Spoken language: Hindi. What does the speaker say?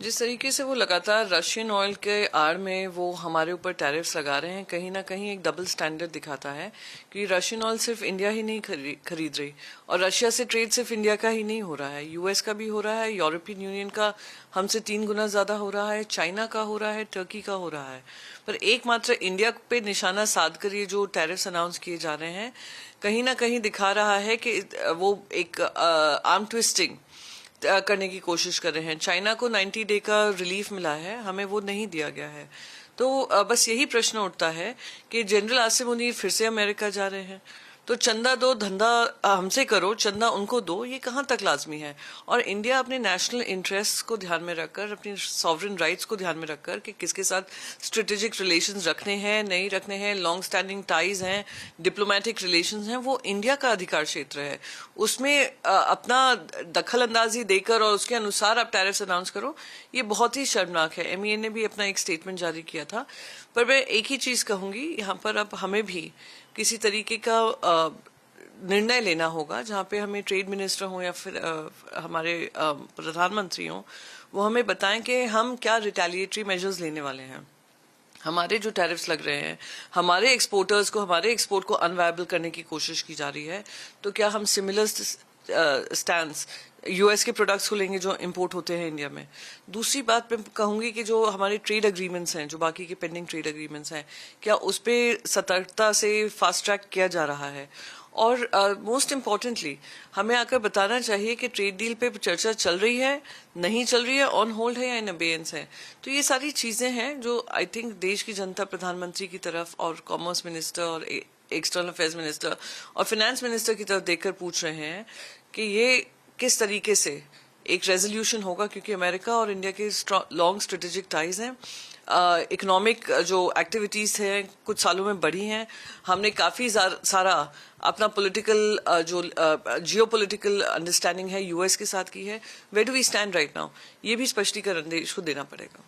जिस तरीके से वो लगातार रशियन ऑयल के आड़ में वो हमारे ऊपर टैरिफ्स लगा रहे हैं, कहीं ना कहीं एक डबल स्टैंडर्ड दिखाता है कि रशियन ऑयल सिर्फ इंडिया ही नहीं खरीद रही, और रशिया से ट्रेड सिर्फ इंडिया का ही नहीं हो रहा है, यूएस का भी हो रहा है, यूरोपियन यूनियन का हमसे 3 गुना ज्यादा हो रहा है, चाइना का हो रहा है, टर्की का हो रहा है। पर एकमात्र इंडिया पे निशाना साध कर ये जो टैरिफ्स अनाउंस किए जा रहे हैं, कहीं ना कहीं दिखा रहा है कि वो एक आर्म ट्विस्टिंग करने की कोशिश कर रहे हैं। चाइना को 90 डे का रिलीफ मिला है, हमें वो नहीं दिया गया है। तो बस यही प्रश्न उठता है कि जनरल आसिम मुनीर फिर से अमेरिका जा रहे हैं, तो चंदा दो धंधा हमसे करो, चंदा उनको दो, ये कहाँ तक लाजमी है। और इंडिया अपने नेशनल इंटरेस्ट को ध्यान में रखकर, अपनी सॉवरेन राइट्स को ध्यान में रखकर कि किसके साथ स्ट्रेटेजिक रिलेशंस रखने हैं नहीं रखने हैं, लॉन्ग स्टैंडिंग टाइज हैं, डिप्लोमेटिक रिलेशंस हैं, वो इंडिया का अधिकार क्षेत्र है। उसमें अपना दखल अंदाजी देकर और उसके अनुसार आप टैरिफ्स अनाउंस करो, ये बहुत ही शर्मनाक है। एमईए ने भी अपना एक स्टेटमेंट जारी किया था। पर मैं एक ही चीज कहूंगी, यहाँ पर अब हमें भी किसी तरीके का निर्णय लेना होगा, जहाँ पे हमें ट्रेड मिनिस्टर हो या फिर हमारे प्रधानमंत्री हो, वो हमें बताएं कि हम क्या रिटेलिएटरी मेजर्स लेने वाले हैं। हमारे जो टैरिफ्स लग रहे हैं, हमारे एक्सपोर्टर्स को, हमारे एक्सपोर्ट को अनवायबल करने की कोशिश की जा रही है, तो क्या हम सिमिलर स्टैंड्स यूएस के प्रोडक्ट्स को लेंगे जो इंपोर्ट होते हैं इंडिया में। दूसरी बात मैं कहूंगी कि जो हमारे ट्रेड एग्रीमेंट्स हैं, जो बाकी के पेंडिंग ट्रेड एग्रीमेंट्स हैं, क्या उस पर सतर्कता से फास्ट ट्रैक किया जा रहा है। और मोस्ट इम्पॉर्टेंटली हमें आकर बताना चाहिए कि ट्रेड डील पे चर्चा चल रही है, नहीं चल रही है, ऑन होल्ड है या इन अबेयंस है। तो ये सारी चीजें हैं जो आई थिंक देश की जनता प्रधानमंत्री की तरफ और कॉमर्स मिनिस्टर और एक्सटर्नल अफेयर्स मिनिस्टर और फाइनेंस मिनिस्टर की तरफ देखकर पूछ रहे हैं कि ये किस तरीके से एक रेजोल्यूशन होगा, क्योंकि अमेरिका और इंडिया के लॉन्ग स्ट्रेटेजिक टाइज हैं। इकोनॉमिक जो एक्टिविटीज हैं कुछ सालों में बढ़ी हैं, हमने काफी सारा अपना पॉलिटिकल जो जियोपॉलिटिकल अंडरस्टैंडिंग है यूएस के साथ की है। Where do we stand right now, ये भी स्पष्टीकरण देश को देना पड़ेगा।